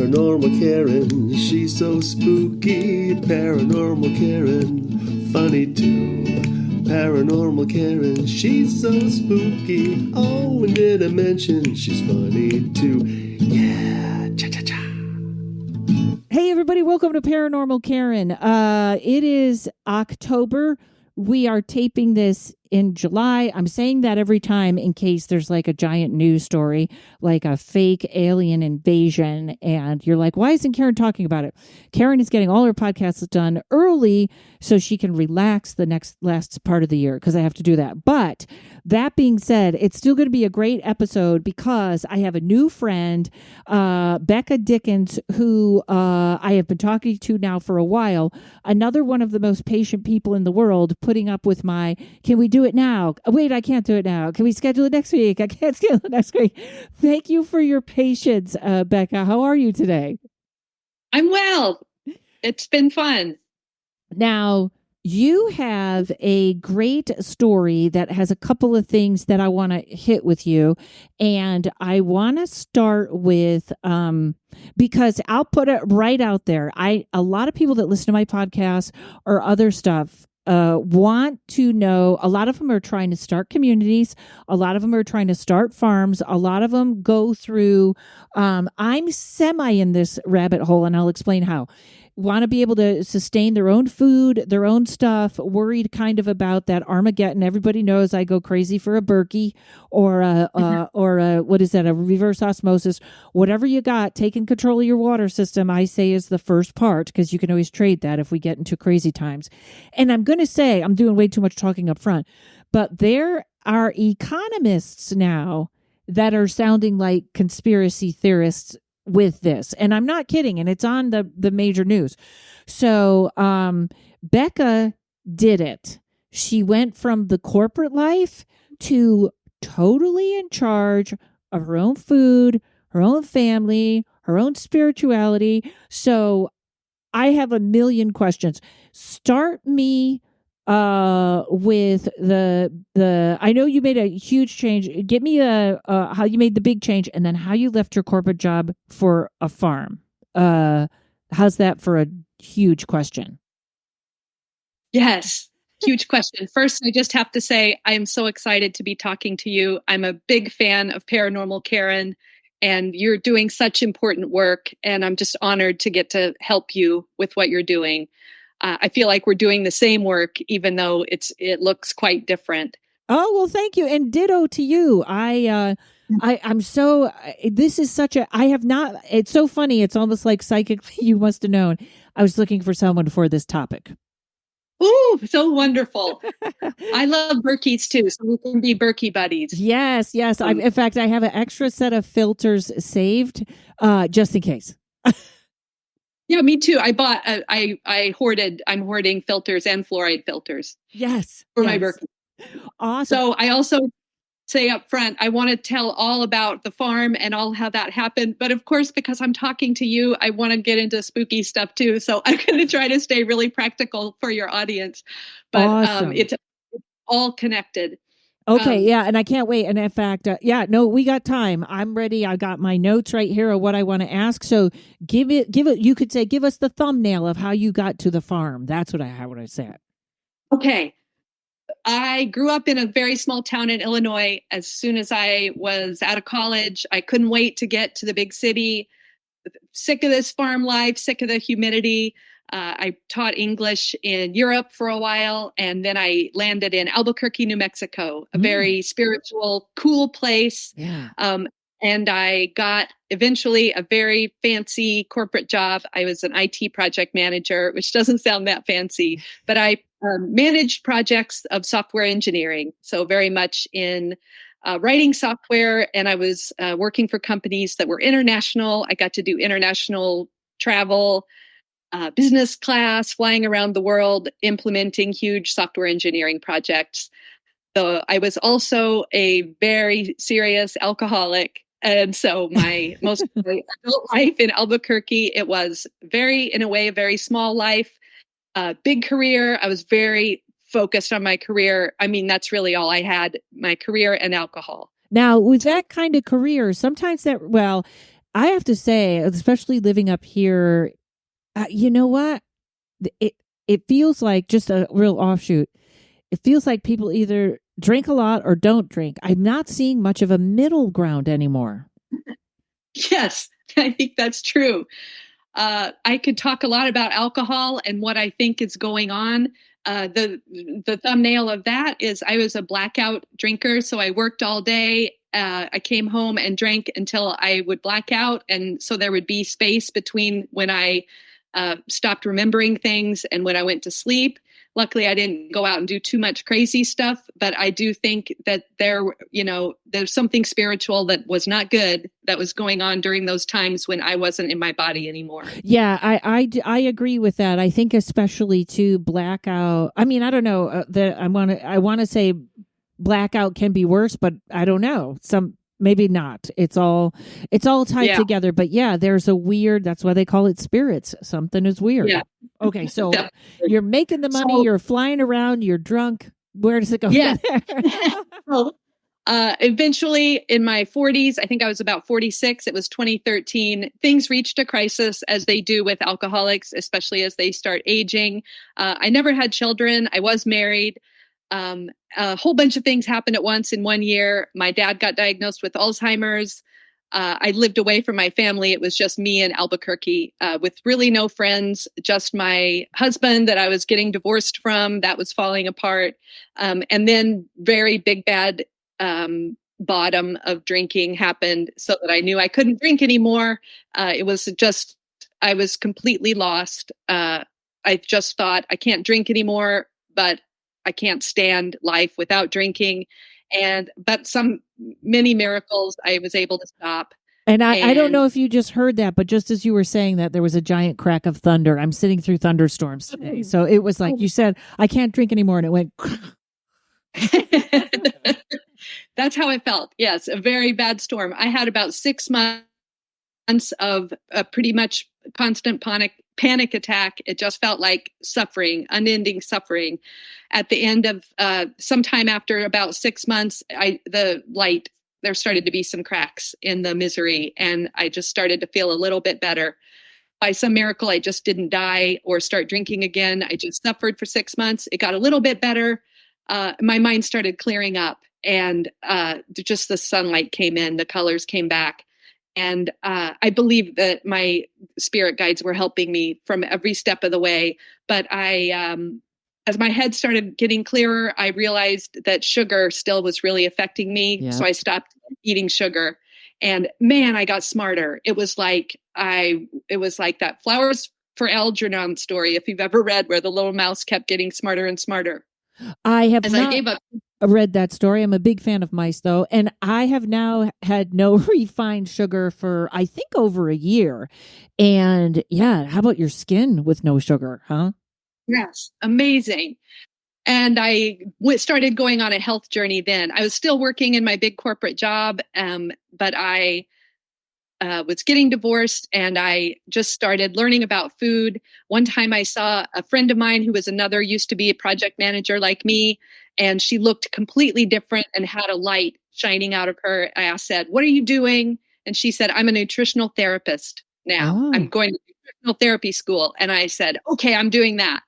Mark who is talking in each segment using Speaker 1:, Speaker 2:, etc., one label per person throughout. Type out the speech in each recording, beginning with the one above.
Speaker 1: Paranormal Karen, she's so spooky. Paranormal Karen, funny too. Paranormal Karen, she's so spooky. Oh, and did I mention she's funny too? Yeah, cha-cha-cha.
Speaker 2: Hey, everybody, welcome to Paranormal Karen. It is October. We are taping this in July. I'm saying that every time in case there's like a giant news story, like a fake alien invasion, and you're like, why isn't Karen talking about it? Karen is getting all her podcasts done early so she can relax the last part of the year, because I have to do that. But that being said, it's still going to be a great episode because I have a new friend, Becca Dickens, who I have been talking to now for a while. Another one of the most patient people in the world, putting up with my, can we do it now? Wait, I can't do it now. Can we schedule it next week? I can't schedule it next week. Thank you for your patience, Becca. How are you today?
Speaker 3: I'm well. It's been fun.
Speaker 2: Now, you have a great story that has a couple of things that I want to hit with you. And I want to start with, because I'll put it right out there. A lot of people that listen to my podcast or other stuff want to know. A lot of them are trying to start communities. A lot of them are trying to start farms. A lot of them go through, I'm semi in this rabbit hole, and I'll explain how. Want to be able to sustain their own food, their own stuff, worried kind of about that Armageddon. Everybody knows I go crazy for a Berkey or what is that, a reverse osmosis. Whatever you got, taking control of your water system, I say is the first part, because you can always trade that if we get into crazy times. And I'm going to say, I'm doing way too much talking up front, but there are economists now that are sounding like conspiracy theorists with this. And I'm not kidding. And it's on the major news. So Becca did it. She went from the corporate life to totally in charge of her own food, her own family, her own spirituality. So I have a million questions. Start me with the I know you made a huge change. Give me how you made the big change, and then how you left your corporate job for a farm. How's that for a huge question?
Speaker 3: Yes, huge question. First, I just have to say I am so excited to be talking to you. I'm a big fan of Paranormal Karen, and you're doing such important work, and I'm just honored to get to help you with what you're doing. I feel like we're doing the same work, even though it looks quite different.
Speaker 2: Oh, well, thank you. And ditto to you. I'm so, this is such a, I have not, it's so funny. It's almost like psychically you must have known I was looking for someone for this topic.
Speaker 3: Ooh, so wonderful. I love Berkeys too, so we can be Berkey buddies.
Speaker 2: Yes. In fact, I have an extra set of filters saved just in case.
Speaker 3: Yeah, me too. I'm hoarding filters and fluoride filters.
Speaker 2: Yes.
Speaker 3: For my Berkey.
Speaker 2: Awesome.
Speaker 3: So I also say up front, I want to tell all about the farm and all how that happened. But of course, because I'm talking to you, I want to get into spooky stuff too. So I'm going to try to stay really practical for your audience. But
Speaker 2: awesome.
Speaker 3: It's all connected.
Speaker 2: Okay, yeah, and I can't wait. And in fact, we got time. I'm ready. I got my notes right here of what I want to ask. So give it. You could say, give us the thumbnail of how you got to the farm. That's what I said.
Speaker 3: Okay. I grew up in a very small town in Illinois. As soon as I was out of college, I couldn't wait to get to the big city. Sick of this farm life, sick of the humidity. I taught English in Europe for a while, and then I landed in Albuquerque, New Mexico, a very spiritual, cool place.
Speaker 2: Yeah.
Speaker 3: And I got eventually a very fancy corporate job. I was an IT project manager, which doesn't sound that fancy, but I managed projects of software engineering. So very much in writing software, and I was working for companies that were international. I got to do international travel, business class, flying around the world, implementing huge software engineering projects. So I was also a very serious alcoholic. And so my most adult life in Albuquerque, it was in a way, a very small life, big career. I was very focused on my career. I mean, that's really all I had, my career and alcohol.
Speaker 2: Now, with that kind of career, sometimes I have to say, especially living up here, you know what? It feels like just a real offshoot. It feels like people either drink a lot or don't drink. I'm not seeing much of a middle ground anymore.
Speaker 3: Yes, I think that's true. I could talk a lot about alcohol and what I think is going on. The thumbnail of that is I was a blackout drinker, so I worked all day. I came home and drank until I would black out, and so there would be space between when I stopped remembering things and when I went to sleep. Luckily, I didn't go out and do too much crazy stuff, but I do think that there's something spiritual that was not good that was going on during those times when I wasn't in my body anymore.
Speaker 2: Yeah, I agree with that. I think especially to blackout. I mean, I don't know. I want to say blackout can be worse, but I don't know. Maybe not. It's all tied together. But yeah, there's a weird. That's why they call it spirits. Something is weird. Yeah. Okay, so you're making the money. You're flying around. You're drunk. Where does it go?
Speaker 3: Yeah. Well, eventually, in my 40s, I think I was about 46. It was 2013. Things reached a crisis, as they do with alcoholics, especially as they start aging. I never had children. I was married. A whole bunch of things happened at once in 1 year. My dad got diagnosed with Alzheimer's. I lived away from my family. It was just me in Albuquerque with really no friends, just my husband that I was getting divorced from. That was falling apart. And then very big, bad bottom of drinking happened so that I knew I couldn't drink anymore. It was just, I was completely lost. I just thought I can't drink anymore, but I can't stand life without drinking. But many miracles, I was able to stop.
Speaker 2: And I don't know if you just heard that, but just as you were saying that, there was a giant crack of thunder. I'm sitting through thunderstorms today. So it was like you said, I can't drink anymore. And it went.
Speaker 3: That's how I felt. Yes, a very bad storm. I had about 6 months of pretty much constant panic attack. It just felt like suffering, unending suffering. At the end of sometime after about 6 months, there started to be some cracks in the misery, and I just started to feel a little bit better. By some miracle, I just didn't die or start drinking again. I just suffered for 6 months. It got a little bit better. My mind started clearing up, and just the sunlight came in, the colors came back. And I believe that my spirit guides were helping me from every step of the way. But as my head started getting clearer, I realized that sugar still was really affecting me. Yeah. So I stopped eating sugar. And man, I got smarter. It was like that Flowers for Algernon story, if you've ever read, where the little mouse kept getting smarter and smarter.
Speaker 2: I have not read that story. I'm a big fan of mice, though. And I have now had no refined sugar for, I think, over a year. And yeah, how about your skin with no sugar, huh?
Speaker 3: Yes, amazing. And I started going on a health journey then. I was still working in my big corporate job, but I was getting divorced, and I just started learning about food. One time I saw a friend of mine who used to be a project manager like me, and she looked completely different and had a light shining out of her. I said, "What are you doing?" And she said, "I'm a nutritional therapist now. Oh. I'm going to nutritional therapy school." And I said, "Okay, I'm doing that."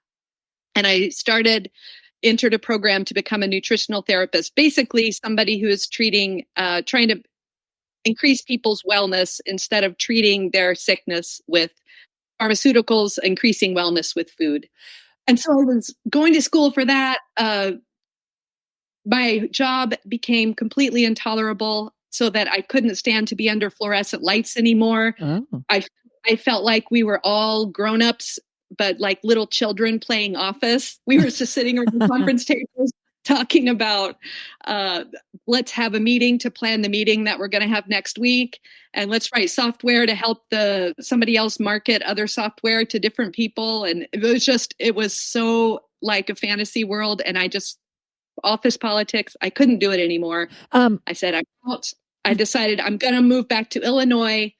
Speaker 3: And I entered a program to become a nutritional therapist, basically somebody who is trying to increase people's wellness instead of treating their sickness with pharmaceuticals, increasing wellness with food. And so I was going to school for that. My job became completely intolerable, so that I couldn't stand to be under fluorescent lights anymore. Oh. I felt like we were all grown-ups, but like little children playing office. We were just sitting around conference tables talking about, let's have a meeting to plan the meeting that we're going to have next week. And let's write software to help somebody else market other software to different people. And it was so like a fantasy world. And office politics, I couldn't do it anymore. I said, I'm out. I decided I'm going to move back to Illinois,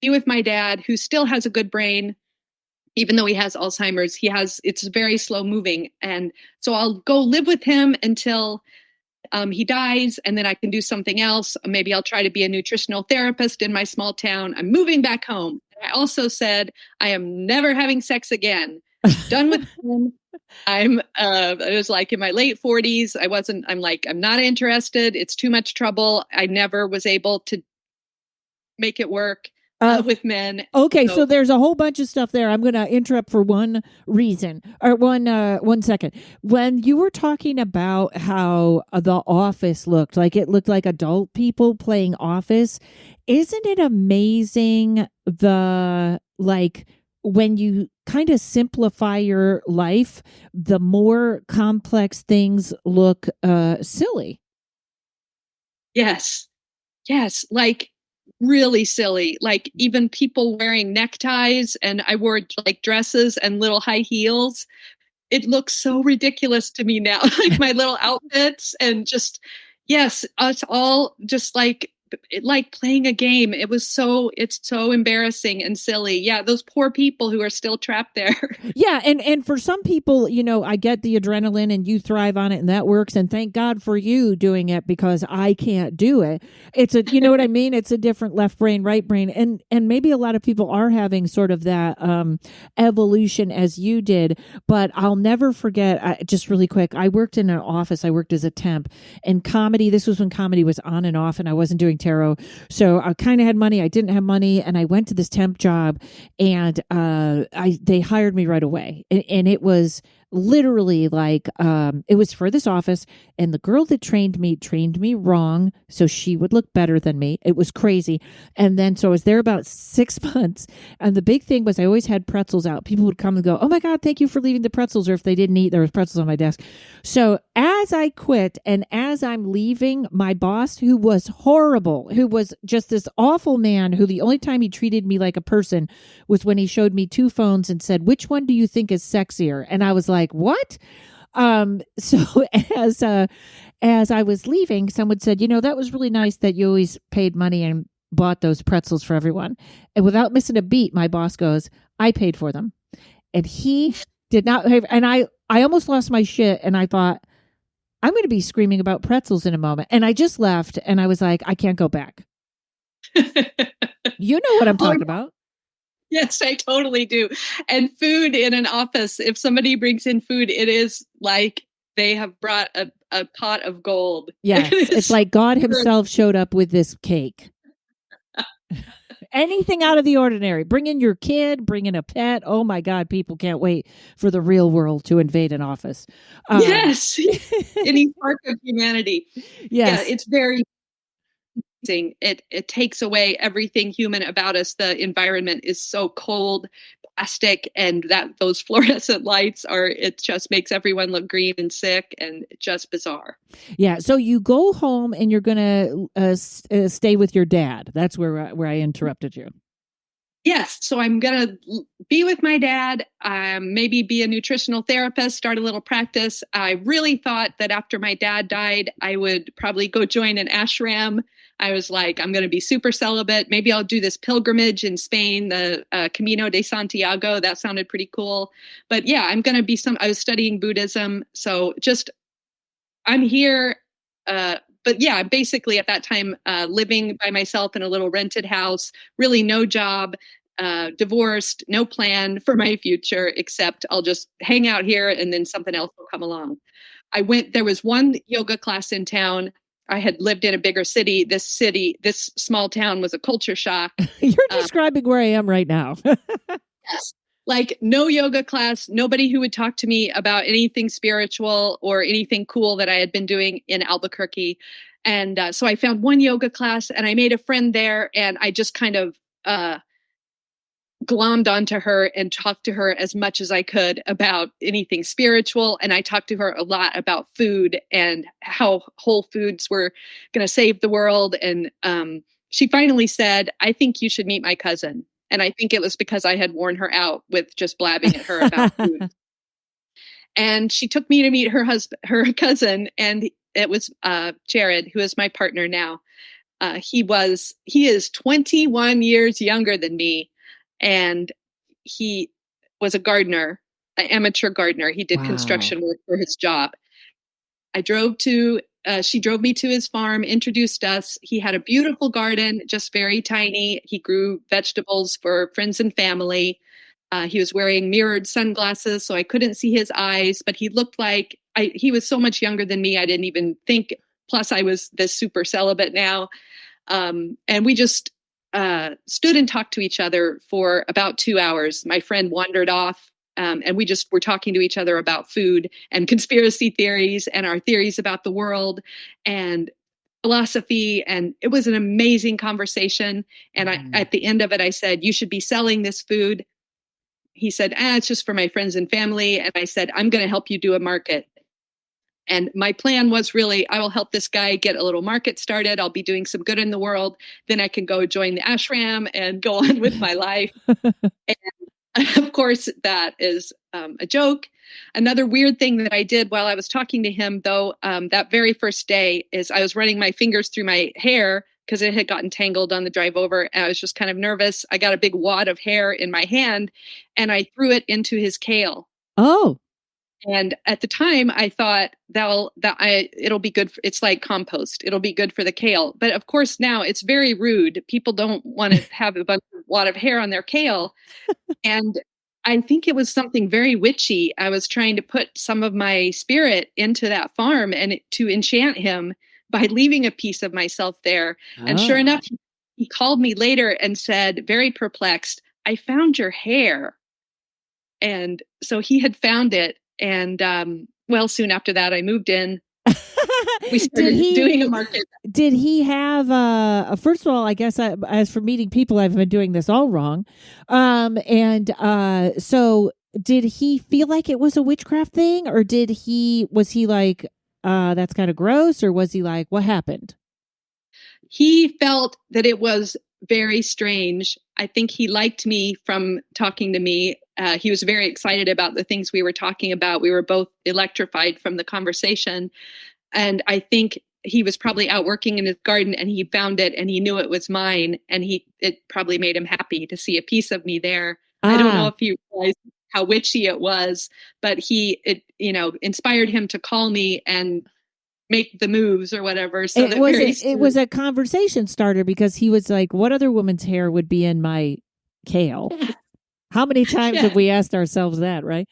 Speaker 3: be with my dad, who still has a good brain. Even though he has Alzheimer's, it's very slow moving. And so I'll go live with him until he dies, and then I can do something else. Maybe I'll try to be a nutritional therapist in my small town. I'm moving back home. I also said, I am never having sex again. Done with him. I was like in my late 40s. I'm not interested. It's too much trouble. I never was able to make it work with men.
Speaker 2: Okay, so there's a whole bunch of stuff there. I'm going to interrupt for one reason or one second. When you were talking about how the Office looked like adult people playing Office, isn't it amazing when you kind of simplify your life, the more complex things look silly?
Speaker 3: Yes. Like really silly. Like even people wearing neckties, and I wore like dresses and little high heels. It looks so ridiculous to me now. Like my little outfits, and just, yes, us all just like playing a game. It's so embarrassing and silly. Yeah, those poor people who are still trapped there.
Speaker 2: Yeah, and for some people, I get the adrenaline and you thrive on it and that works, and thank God for you doing it, because I can't do it. It's you know what I mean? It's a different left brain, right brain, and maybe a lot of people are having sort of that evolution as you did. But I'll never forget, just really quick, I worked in an office. I worked as a temp, and comedy, this was when comedy was on and off, and I wasn't doing tarot. So I kind of had money, I didn't have money, and I went to this temp job, and they hired me right away. And it was literally like, it was for this office, and the girl that trained me wrong, so she would look better than me. It was crazy. And then, so I was there about 6 months, and the big thing was I always had pretzels out. People would come and go, oh my God, thank you for leaving the pretzels. Or if they didn't eat, there was pretzels on my desk. So as I quit and as I'm leaving, my boss, who was horrible, who was just this awful man, who the only time he treated me like a person was when he showed me 2 phones and said, which one do you think is sexier? And I was like, what? So as I was leaving, someone said, that was really nice that you always paid money and bought those pretzels for everyone. And without missing a beat, my boss goes, I paid for them. And he did not pay. And I almost lost my shit. And I thought, I'm going to be screaming about pretzels in a moment. And I just left, and I was like, I can't go back. You know what I'm talking about.
Speaker 3: Yes, I totally do. And food in an office, if somebody brings in food, it is like they have brought a pot of gold.
Speaker 2: Yeah, it's like God himself showed up with this cake. Anything out of the ordinary. Bring in your kid, bring in a pet. Oh my God, people can't wait for the real world to invade an office.
Speaker 3: Yes, any part of humanity.
Speaker 2: Yes.
Speaker 3: Yeah, it's very amazing. It takes away everything human about us. The environment is so cold, plastic, and those fluorescent lights it just makes everyone look green and sick and just bizarre.
Speaker 2: Yeah. So you go home and you're going to stay with your dad. That's where I interrupted you.
Speaker 3: Yes. So I'm going to be with my dad, maybe be a nutritional therapist, start a little practice. I really thought that after my dad died, I would probably go join an ashram. I was like, I'm going to be super celibate. Maybe I'll do this pilgrimage in Spain, the Camino de Santiago. That sounded pretty cool. But yeah, I'm going to be I was studying Buddhism. So I'm here. But yeah, basically at that time, living by myself in a little rented house, really no job, divorced, no plan for my future, except I'll just hang out here and then something else will come along. There was one yoga class in town. I had lived in a bigger city. This small town was a culture shock.
Speaker 2: You're describing where I am right now.
Speaker 3: Yes. Like no yoga class, nobody who would talk to me about anything spiritual or anything cool that I had been doing in Albuquerque. And so I found one yoga class and I made a friend there, and I just kind of glommed onto her and talked to her as much as I could about anything spiritual. And I talked to her a lot about food and how whole foods were going to save the world. And she finally said, I think you should meet my cousin. And I think it was because I had worn her out with just blabbing at her about food. And she took me to meet her cousin, and it was Jared, who is my partner now. He is 21 years younger than me, and he was a gardener, an amateur gardener. He did construction work for his job. I drove to she drove me to his farm, introduced us. He had a beautiful garden, just very tiny. He grew vegetables for friends and family. He was wearing mirrored sunglasses, so I couldn't see his eyes, but he looked like he was so much younger than me. I didn't even think. Plus, I was this super celibate now. And we just stood and talked to each other for about 2 hours. My friend wandered off, and we just were talking to each other about food and conspiracy theories and our theories about the world and philosophy. And it was an amazing conversation. And at the end of it, I said, "You should be selling this food." He said, "It's just for my friends and family." And I said, "I'm going to help you do a market." And my plan was really, I will help this guy get a little market started. I'll be doing some good in the world. Then I can go join the ashram and go on with my life. And of course, that is a joke. Another weird thing that I did while I was talking to him, though, that very first day is I was running my fingers through my hair because it had gotten tangled on the drive over. And I was just kind of nervous. I got a big wad of hair in my hand and I threw it into his kale.
Speaker 2: Oh.
Speaker 3: And at the time I thought it'll be good. It's like compost. It'll be good for the kale. But of course now it's very rude. People don't want to have a wad of hair on their kale. And I think it was something very witchy. I was trying to put some of my spirit into that farm and to enchant him by leaving a piece of myself there. Oh. And sure enough, he called me later and said, very perplexed, "I found your hair." And so he had found it. And soon after that, I moved in. We started doing a market.
Speaker 2: Did he have, first of all, I guess as for meeting people, I've been doing this all wrong. So did he feel like it was a witchcraft thing, or was he like, that's kind of gross, or was he like, what happened?
Speaker 3: He felt that it was very strange. I think he liked me from talking to me. He was very excited about the things we were talking about. We were both electrified from the conversation. And I think he was probably out working in his garden and he found it and he knew it was mine. And it probably made him happy to see a piece of me there. I don't know if you realized how witchy it was, but it inspired him to call me and make the moves or whatever. So
Speaker 2: it was a conversation starter because he was like, what other woman's hair would be in my kale? How many times have we asked ourselves that, right?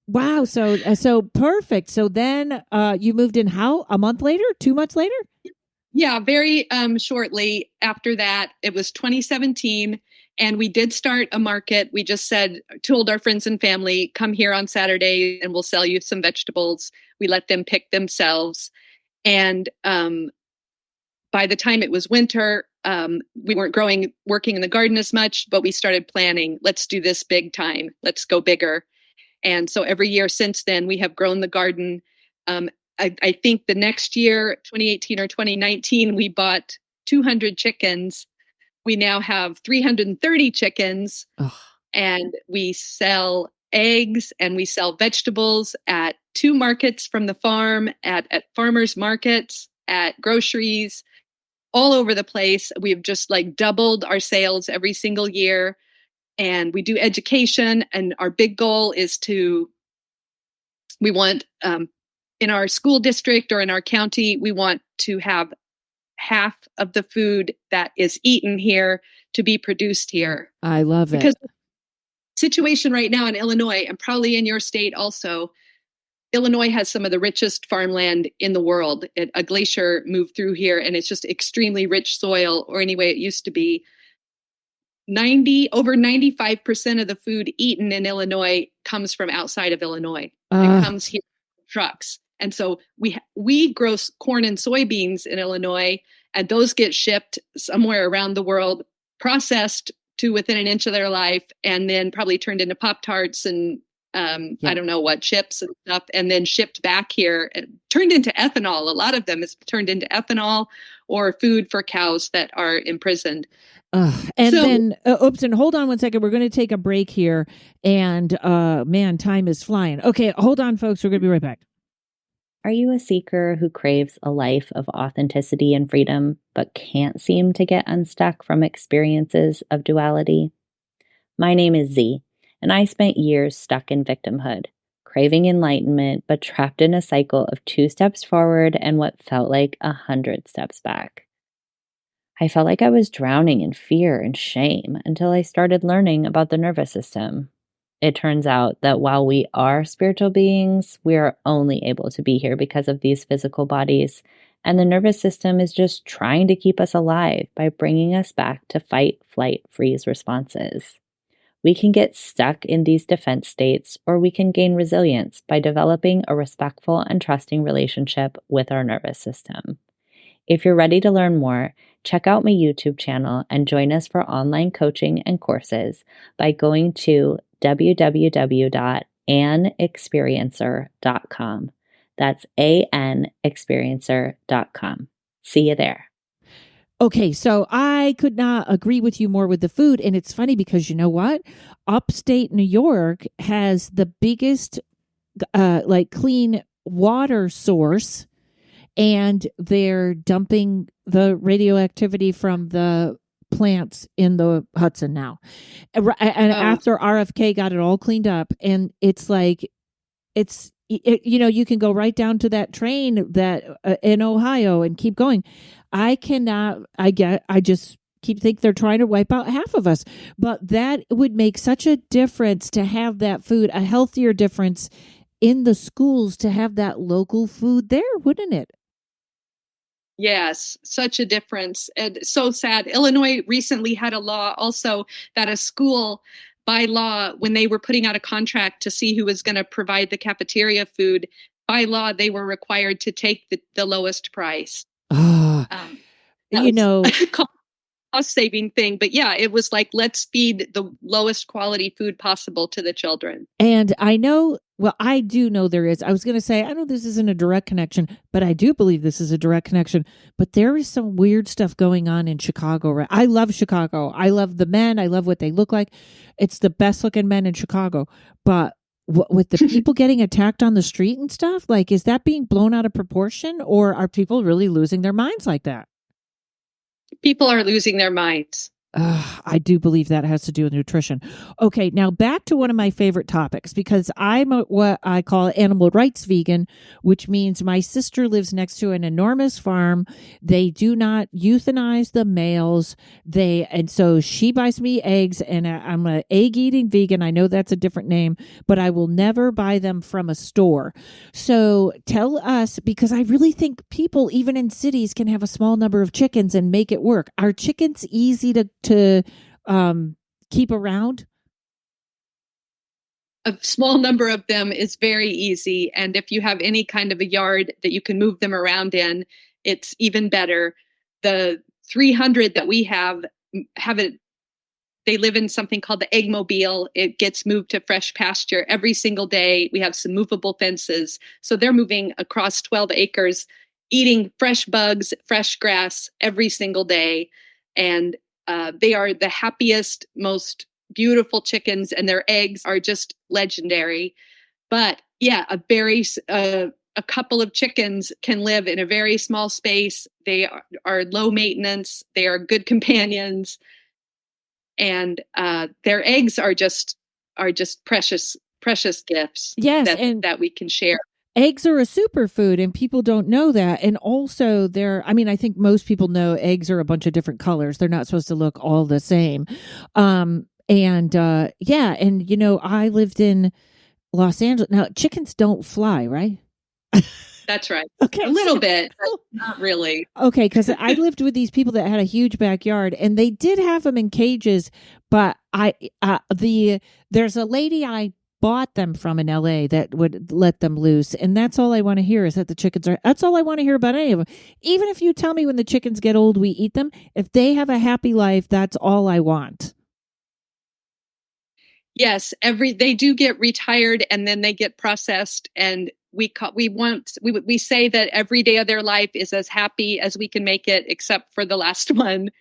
Speaker 2: Wow. So perfect. So then you moved in a month later, 2 months later?
Speaker 3: Yeah, very shortly after that. It was 2017. And we did start a market. We just told our friends and family, come here on Saturday and we'll sell you some vegetables. We let them pick themselves. And by the time it was winter, we weren't working in the garden as much, but we started planning, let's do this big time. Let's go bigger. And so every year since then, we have grown the garden. I think the next year, 2018 or 2019, we bought 200 chickens. We now have 330 chickens. Ugh. And we sell eggs and we sell vegetables at 2 markets from the farm, at farmers markets, at groceries, all over the place. We've just doubled our sales every single year. And we do education. And our big goal is we want, in our school district or in our county, we want to have half of the food that is eaten here to be produced here.
Speaker 2: I love it.
Speaker 3: Because the situation right now in Illinois, and probably in your state also, Illinois has some of the richest farmland in the world. A glacier moved through here and it's just extremely rich soil, or anyway, it used to be. Over 95% of the food eaten in Illinois comes from outside of Illinois. It comes here in trucks. And so we grow corn and soybeans in Illinois, and those get shipped somewhere around the world, processed to within an inch of their life, and then probably turned into Pop-Tarts and I don't know what, chips and stuff, and then shipped back here and turned into ethanol. A lot of them is turned into ethanol or food for cows that are imprisoned.
Speaker 2: And hold on one second. We're going to take a break here. And man, time is flying. Okay, hold on, folks. We're going to be right back.
Speaker 4: Are you a seeker who craves a life of authenticity and freedom, but can't seem to get unstuck from experiences of duality? My name is Z, and I spent years stuck in victimhood, craving enlightenment, but trapped in a cycle of 2 steps forward and what felt like 100 steps back. I felt like I was drowning in fear and shame until I started learning about the nervous system. It turns out that while we are spiritual beings, we are only able to be here because of these physical bodies, and the nervous system is just trying to keep us alive by bringing us back to fight, flight, freeze responses. We can get stuck in these defense states, or we can gain resilience by developing a respectful and trusting relationship with our nervous system. If you're ready to learn more, check out my YouTube channel and join us for online coaching and courses by going to www.anexperiencer.com. That's anexperiencer.com. See you there.
Speaker 2: Okay, so I could not agree with you more with the food. And it's funny because you know what? Upstate New York has the biggest clean water source, and they're dumping the radioactivity from the plants in the Hudson now. And after RFK got it all cleaned up, and it's like, you can go right down to that train that in Ohio and keep going. I just think they're trying to wipe out half of us, but that would make such a difference to have that food, a healthier difference in the schools to have that local food there, wouldn't it?
Speaker 3: Yes, such a difference. And so sad. Illinois recently had a law also that a school, by law, when they were putting out a contract to see who was going to provide the cafeteria food, by law, they were required to take the lowest price. Cost-saving thing. But yeah, it was like, let's feed the lowest quality food possible to the children.
Speaker 2: And I do know there is. I was going to say, I know this isn't a direct connection, but I do believe this is a direct connection. But there is some weird stuff going on in Chicago. Right? I love Chicago. I love the men. I love what they look like. It's the best looking men in Chicago. But with the people getting attacked on the street and stuff, like, is that being blown out of proportion, or are people really losing their minds like that?
Speaker 3: People are losing their minds.
Speaker 2: I do believe that has to do with nutrition. Okay, now back to one of my favorite topics, because I'm what I call animal rights vegan, which means my sister lives next to an enormous farm. They do not euthanize the males. And so she buys me eggs, and I'm an egg-eating vegan. I know that's a different name, but I will never buy them from a store. So tell us, because I really think people, even in cities, can have a small number of chickens and make it work. Are chickens easy to keep around?
Speaker 3: A small number of them is very easy. And if you have any kind of a yard that you can move them around in, it's even better. The 300 that we have it. They live in something called the egg mobile. It gets moved to fresh pasture every single day. We have some movable fences. So they're moving across 12 acres, eating fresh bugs, fresh grass every single day. And they are the happiest, most beautiful chickens, and their eggs are just legendary. But yeah, a couple of chickens can live in a very small space. They are low maintenance. They are good companions, and their eggs are just precious gifts.
Speaker 2: Yes,
Speaker 3: that we can share.
Speaker 2: Eggs are a superfood, and people don't know that. And also I think most people know eggs are a bunch of different colors. They're not supposed to look all the same. I lived in Los Angeles. Now, chickens don't fly, right?
Speaker 3: That's right.
Speaker 2: Okay.
Speaker 3: A little bit, but not really.
Speaker 2: Okay, because I lived with these people that had a huge backyard, and they did have them in cages, but there's a lady I bought them from in LA that would let them loose, and that's all I want to hear is that the chickens that's all I want to hear about any of them. Even if you tell me when the chickens get old we eat them, if they have a happy life, that's all I want.
Speaker 3: Yes, they do get retired, and then they get processed, and we say that every day of their life is as happy as we can make it, except for the last one.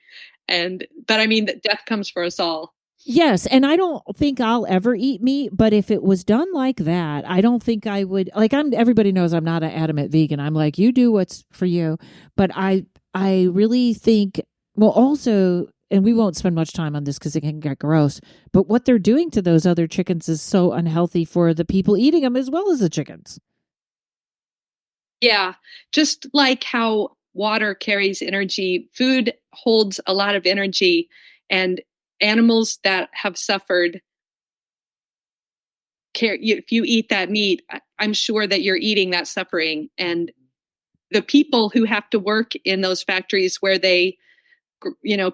Speaker 3: But I mean, that death comes for us all.
Speaker 2: Yes, and I don't think I'll ever eat meat, but if it was done like that, I don't think I would. Like, everybody knows I'm not an adamant vegan. I'm like, you do what's for you. But I really think, well, also, and we won't spend much time on this because it can get gross, but what they're doing to those other chickens is so unhealthy for the people eating them as well as the chickens.
Speaker 3: Yeah, just like how water carries energy, food holds a lot of energy, and animals that have suffered, if you eat that meat, I'm sure that you're eating that suffering. And the people who have to work in those factories where they,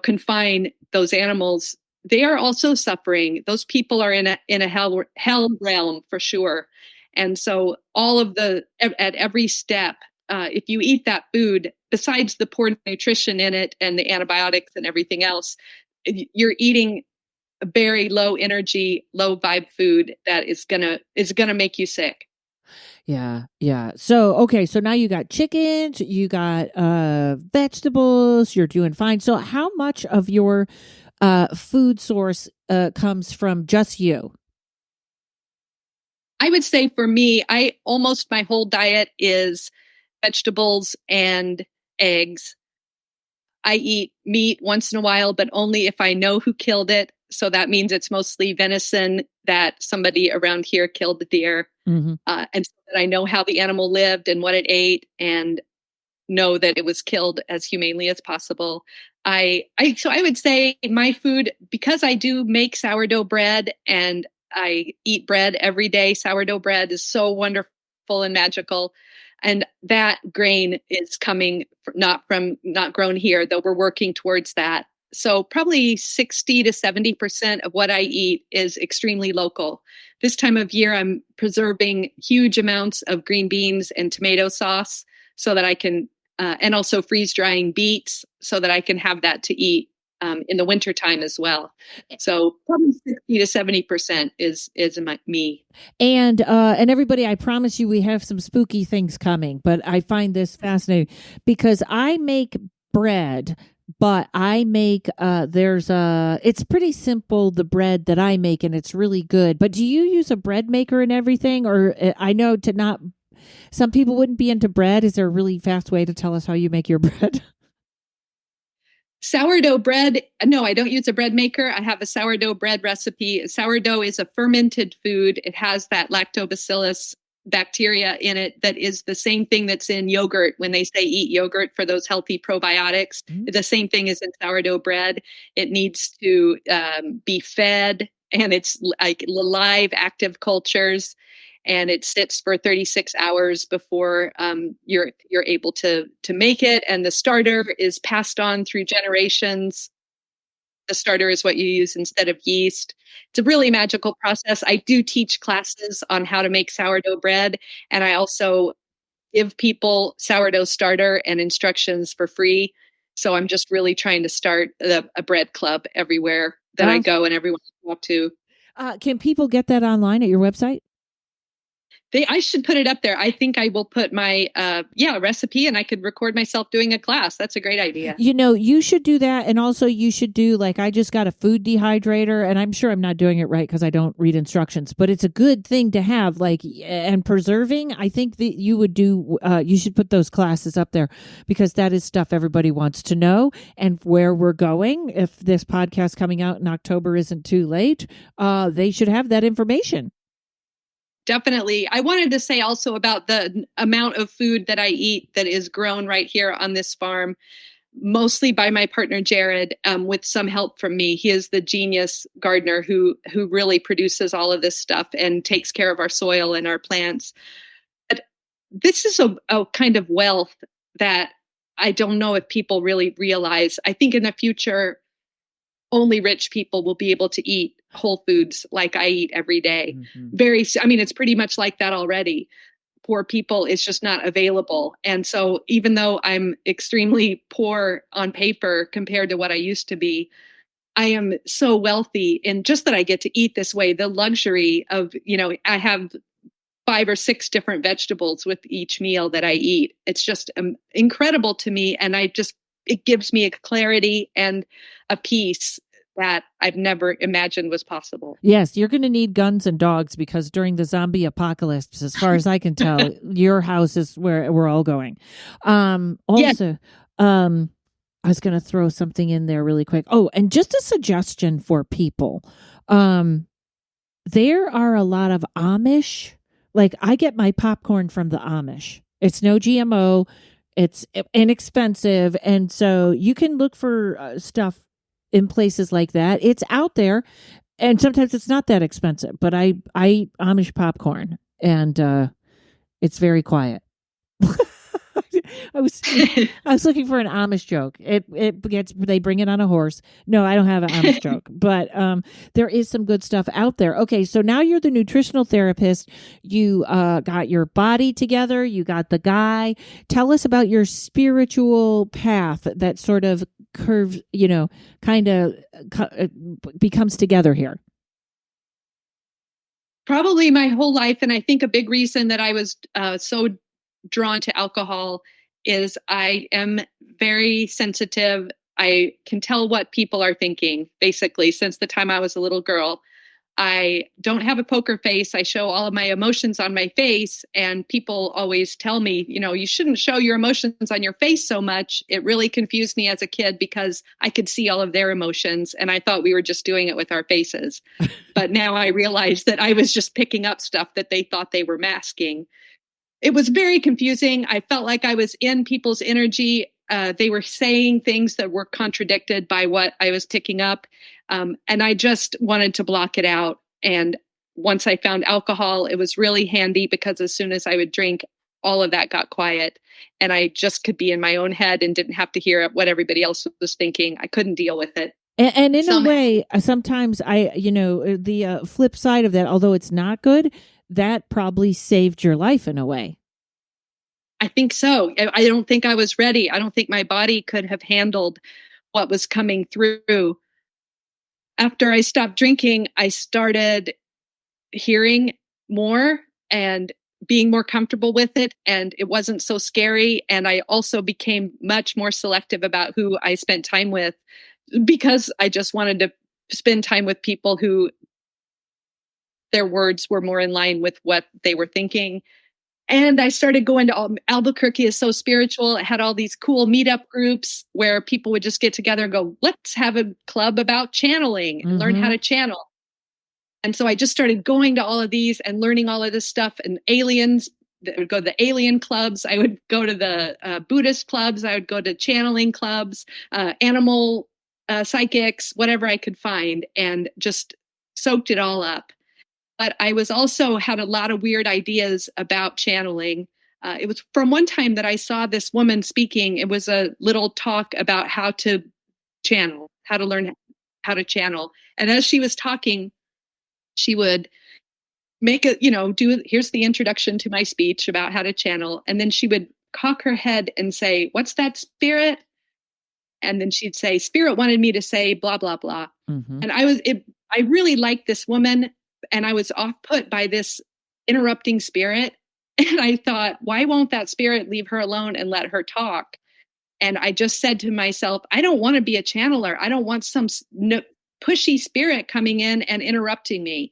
Speaker 3: confine those animals, they are also suffering. Those people are in a hell realm for sure. And so at every step, if you eat that food, besides the poor nutrition in it and the antibiotics and everything else, you're eating a very low energy, low vibe food that is gonna make you sick.
Speaker 2: Yeah. So now you got chickens, you got vegetables, you're doing fine. So how much of your food source comes from just you?
Speaker 3: I would say for me, almost my whole diet is vegetables and eggs. I eat meat once in a while, but only if I know who killed it. So that means it's mostly venison that somebody around here killed the deer.
Speaker 2: Mm-hmm.
Speaker 3: And so that I know how the animal lived and what it ate and know that it was killed as humanely as possible. So I would say my food, because I do make sourdough bread and I eat bread every day. Sourdough bread is so wonderful and magical. And that grain is coming not grown here, though we're working towards that. So probably 60 to 70% of what I eat is extremely local. This time of year, I'm preserving huge amounts of green beans and tomato sauce so that I can, and also freeze drying beets so that I can have that to eat in the wintertime as well. So probably 60 to 70% is me.
Speaker 2: And everybody, I promise you, we have some spooky things coming, but I find this fascinating because I make bread, but I make, it's pretty simple, the bread that I make, and it's really good. But do you use a bread maker and everything? Or I know some people wouldn't be into bread. Is there a really fast way to tell us how you make your bread?
Speaker 3: Sourdough bread. No, I don't use a bread maker. I have a sourdough bread recipe. Sourdough is a fermented food. It has that lactobacillus bacteria in it that is the same thing that's in yogurt when they say eat yogurt for those healthy probiotics. Mm-hmm. The same thing is in sourdough bread. It needs to be fed, and it's like live active cultures. And it sits for 36 hours before you're able to make it. And the starter is passed on through generations. The starter is what you use instead of yeast. It's a really magical process. I do teach classes on how to make sourdough bread. And I also give people sourdough starter and instructions for free. So I'm just really trying to start a bread club everywhere that I go and everyone I talk to.
Speaker 2: Can people get that online at your website?
Speaker 3: I should put it up there. I think I will put my recipe, and I could record myself doing a class. That's a great idea.
Speaker 2: You should do that. And also you should do, like, I just got a food dehydrator, and I'm sure I'm not doing it right because I don't read instructions, but it's a good thing to have, like, and preserving. I think that you would do, you should put those classes up there because that is stuff everybody wants to know and where we're going. If this podcast coming out in October isn't too late, they should have that information.
Speaker 3: Definitely. I wanted to say also about the amount of food that I eat that is grown right here on this farm, mostly by my partner, Jared, with some help from me. He is the genius gardener who really produces all of this stuff and takes care of our soil and our plants. But this is a kind of wealth that I don't know if people really realize. I think in the future, only rich people will be able to eat whole foods like I eat every day. Mm-hmm. It's pretty much like that already. Poor people, it's just not available. And so even though I'm extremely poor on paper compared to what I used to be, I am so wealthy in just that I get to eat this way. The luxury of, I have 5 or 6 different vegetables with each meal that I eat. It's just incredible to me. And it gives me a clarity and a peace that I've never imagined was possible.
Speaker 2: Yes, you're going to need guns and dogs because during the zombie apocalypse, as far as I can tell, your house is where we're all going. Also,
Speaker 3: yes.
Speaker 2: I was going to throw something in there really quick. Oh, and just a suggestion for people. There are a lot of Amish. Like, I get my popcorn from the Amish. It's no GMO. It's inexpensive. And so you can look for stuff in places like that. It's out there. And sometimes it's not that expensive. But I eat Amish popcorn. And it's very quiet. I was looking for an Amish joke. They bring it on a horse. No, I don't have an Amish joke, but there is some good stuff out there. Okay, so now you're the nutritional therapist. You got your body together. You got the guy. Tell us about your spiritual path that sort of curves, kind of becomes together here.
Speaker 3: Probably my whole life, and I think a big reason that I was so drawn to alcohol is I am very sensitive. I can tell what people are thinking, basically, since the time I was a little girl. I don't have a poker face. I show all of my emotions on my face, and people always tell me, you shouldn't show your emotions on your face so much. It really confused me as a kid because I could see all of their emotions, and I thought we were just doing it with our faces. But now I realize that I was just picking up stuff that they thought they were masking. It was very confusing. I felt like I was in people's energy. They were saying things that were contradicted by what I was picking up. And I just wanted to block it out. And once I found alcohol, it was really handy because as soon as I would drink, all of that got quiet. And I just could be in my own head and didn't have to hear what everybody else was thinking. I couldn't deal with it.
Speaker 2: And in a way, sometimes the flip side of that, although it's not good, that probably saved your life in a way.
Speaker 3: I think so. I don't think I was ready. I don't think my body could have handled what was coming through. After I stopped drinking, I started hearing more and being more comfortable with it. And it wasn't so scary. And I also became much more selective about who I spent time with because I just wanted to spend time with people who their words were more in line with what they were thinking. And I started going to Albuquerque is so spiritual. It had all these cool meetup groups where people would just get together and go, let's have a club about channeling and learn how to channel. And so I just started going to all of these and learning all of this stuff. And aliens, I would go to the alien clubs. I would go to the Buddhist clubs. I would go to channeling clubs, animal psychics, whatever I could find, and just soaked it all up. But I was also had a lot of weird ideas about channeling. It was from one time that I saw this woman speaking. It was a little talk about how to channel, how to learn how to channel. And as she was talking, she would make here's the introduction to my speech about how to channel. And then she would cock her head and say, what's that, spirit? And then she'd say, spirit wanted me to say blah, blah, blah. Mm-hmm. And I really liked this woman. And I was off put by this interrupting spirit. And I thought, why won't that spirit leave her alone and let her talk? And I just said to myself, I don't want to be a channeler. I don't want some pushy spirit coming in and interrupting me.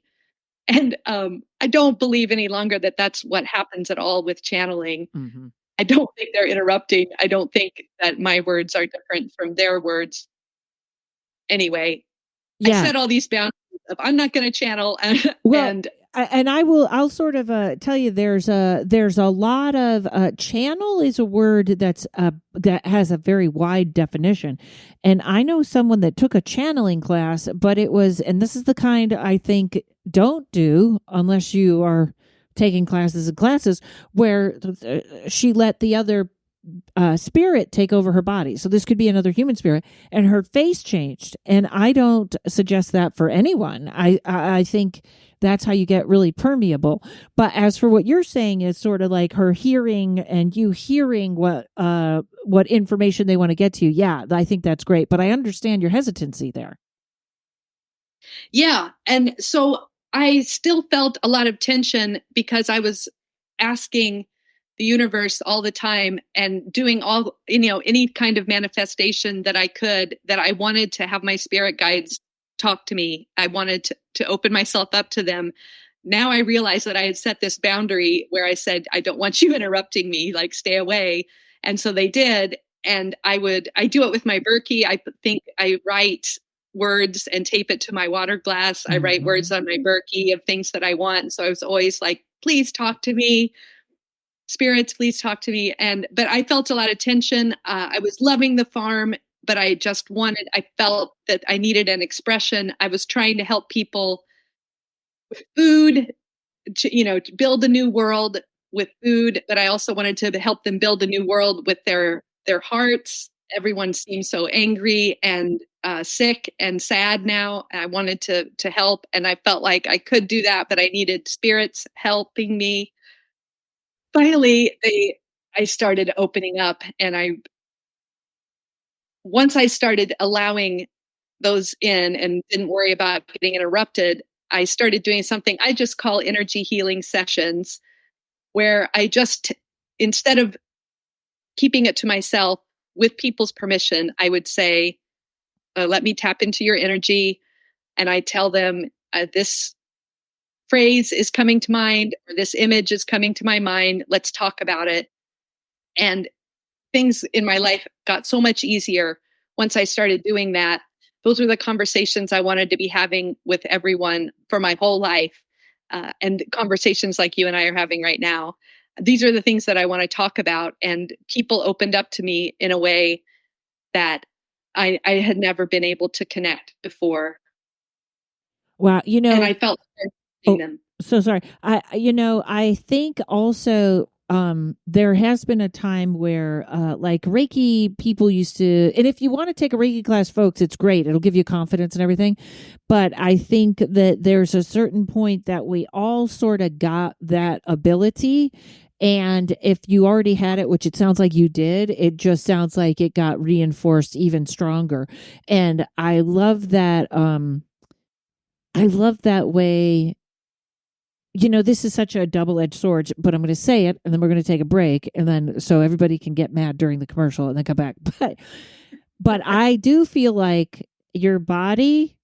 Speaker 3: And I don't believe any longer that that's what happens at all with channeling. Mm-hmm. I don't think they're interrupting. I don't think that my words are different from their words. Anyway, I set all these boundaries of I'm not going to channel.
Speaker 2: I'll sort of tell you there's a lot of channel is a word that has a very wide definition. And I know someone that took a channeling class, but it was, and this is the kind I think don't do unless you are taking classes where she let the other spirit take over her body. So this could be another human spirit, and her face changed. And I don't suggest that for anyone. I think that's how you get really permeable. But as for what you're saying is sort of like her hearing and you hearing what information they want to get to you. Yeah, I think that's great. But I understand your hesitancy there.
Speaker 3: Yeah. And so I still felt a lot of tension because I was asking the universe all the time and doing all, any kind of manifestation that I could, that I wanted to have my spirit guides talk to me. I wanted to open myself up to them. Now I realize that I had set this boundary where I said, I don't want you interrupting me, like stay away. And so they did. And I do it with my Berkey. I think I write words and tape it to my water glass. I write words on my Berkey of things that I want. So I was always like, please talk to me. Spirits, please talk to me. But I felt a lot of tension. I was loving the farm, but I felt that I needed an expression. I was trying to help people with food, to build a new world with food, but I also wanted to help them build a new world with their hearts. Everyone seems so angry and sick and sad now. I wanted to help, and I felt like I could do that, but I needed spirits helping me. Finally, I started opening up, and once I started allowing those in and didn't worry about getting interrupted, I started doing something I just call energy healing sessions, where I just, instead of keeping it to myself, with people's permission, I would say, let me tap into your energy. And I tell them, this phrase is coming to mind, or this image is coming to my mind. Let's talk about it. And things in my life got so much easier once I started doing that. Those were the conversations I wanted to be having with everyone for my whole life. And conversations like you and I are having right now. These are the things that I want to talk about. And people opened up to me in a way that I had never been able to connect before.
Speaker 2: Wow.
Speaker 3: And I felt them.
Speaker 2: So sorry. I think also there has been a time where like Reiki people used to, and if you want to take a Reiki class, folks, it's great. It'll give you confidence and everything. But I think that there's a certain point that we all sort of got that ability. And if you already had it, which it sounds like you did, it just sounds like it got reinforced even stronger. And I love that. I love that way. This is such a double-edged sword, but I'm going to say it, and then we're going to take a break, and then so everybody can get mad during the commercial and then come back. But I do feel like your body,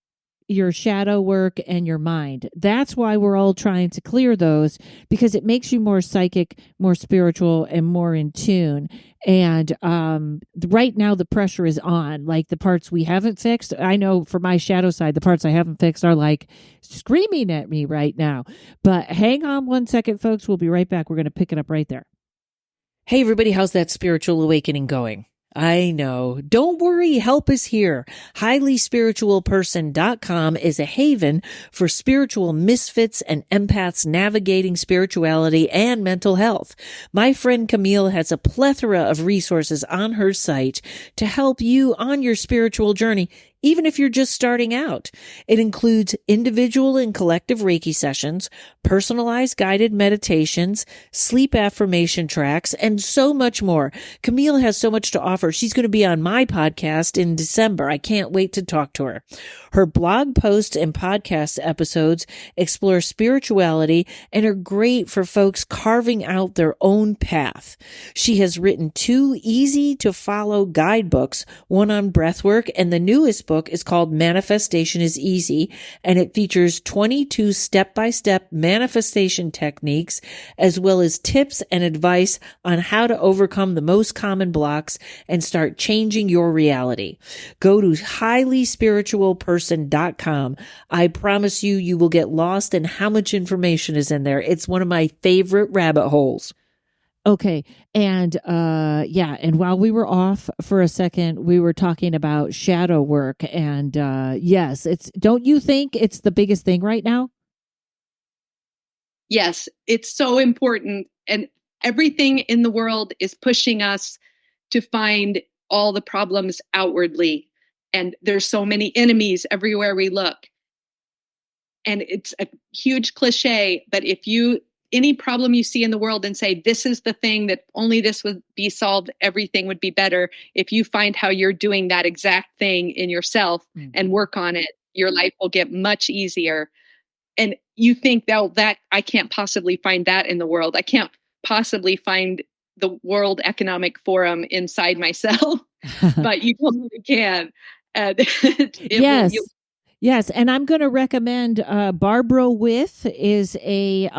Speaker 2: your shadow work, and your mind, that's why we're all trying to clear those, because it makes you more psychic, more spiritual, and more in tune. And right now the pressure is on, like the parts we haven't fixed. I know for my shadow side, the parts I haven't fixed are like screaming at me right now. But hang on one second, folks. We'll be right back. We're going to pick it up right there. Hey, everybody. How's that spiritual awakening going? I know. Don't worry. Help is here. HighlySpiritualPerson.com is a haven for spiritual misfits and empaths navigating spirituality and mental health. My friend Camille has a plethora of resources on her site to help you on your spiritual journey, even if you're just starting out. It includes individual and collective Reiki sessions, personalized guided meditations, sleep affirmation tracks, and so much more. Camille has so much to offer. She's going to be on my podcast in December. I can't wait to talk to her. Her blog posts and podcast episodes explore spirituality and are great for folks carving out their own path. She has written 2 easy-to-follow guidebooks, one on breathwork, and the newest book is called Manifestation is Easy, and it features 22 step-by-step manifestation techniques, as well as tips and advice on how to overcome the most common blocks and start changing your reality. Go to highlyspiritualperson.com. I promise you will get lost in how much information is in there. It's one of my favorite rabbit holes. Okay. And and while we were off for a second, we were talking about shadow work. And yes, don't you think it's the biggest thing right now?
Speaker 3: Yes, it's so important. And everything in the world is pushing us to find all the problems outwardly. And there's so many enemies everywhere we look. And it's a huge cliche, but any problem you see in the world and say, this is the thing that only this would be solved, everything would be better. If you find how you're doing that exact thing in yourself and work on it, your life will get much easier. And you think that I can't possibly find that in the world. I can't possibly find the World Economic Forum inside myself, but you totally can.
Speaker 2: Yes. Yes, and I'm going to recommend Barbara With is a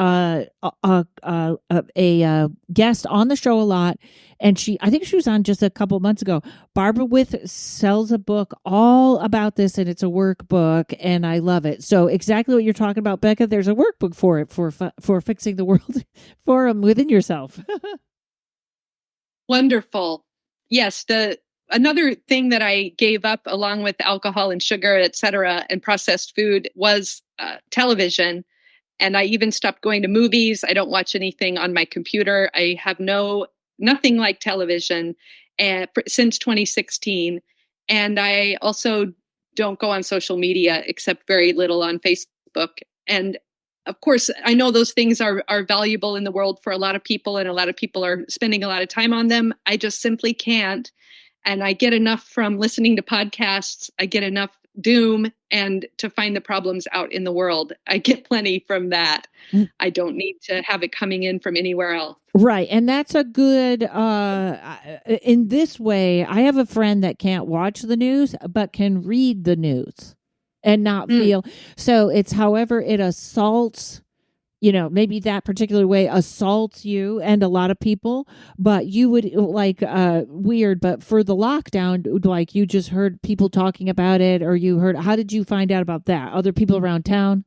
Speaker 2: guest on the show a lot, and I think she was on just a couple months ago. Barbara With sells a book all about this, and it's a workbook, and I love it. So exactly what you're talking about, Becca. There's a workbook for it for fixing the world for within yourself.
Speaker 3: Wonderful. Yes, another thing that I gave up along with alcohol and sugar, et cetera, and processed food was television. And I even stopped going to movies. I don't watch anything on my computer. I have nothing like television since 2016. And I also don't go on social media except very little on Facebook. And of course, I know those things are valuable in the world for a lot of people, and a lot of people are spending a lot of time on them. I just simply can't. And I get enough from listening to podcasts. I get enough doom and to find the problems out in the world. I get plenty from that. I don't need to have it coming in from anywhere else.
Speaker 2: Right. And that's a good, in this way, I have a friend that can't watch the news, but can read the news and not feel. So it's however it assaults, maybe that particular way assaults you and a lot of people, but you would weird. But for the lockdown, like you just heard people talking about it, or how did you find out about that? Other people around town?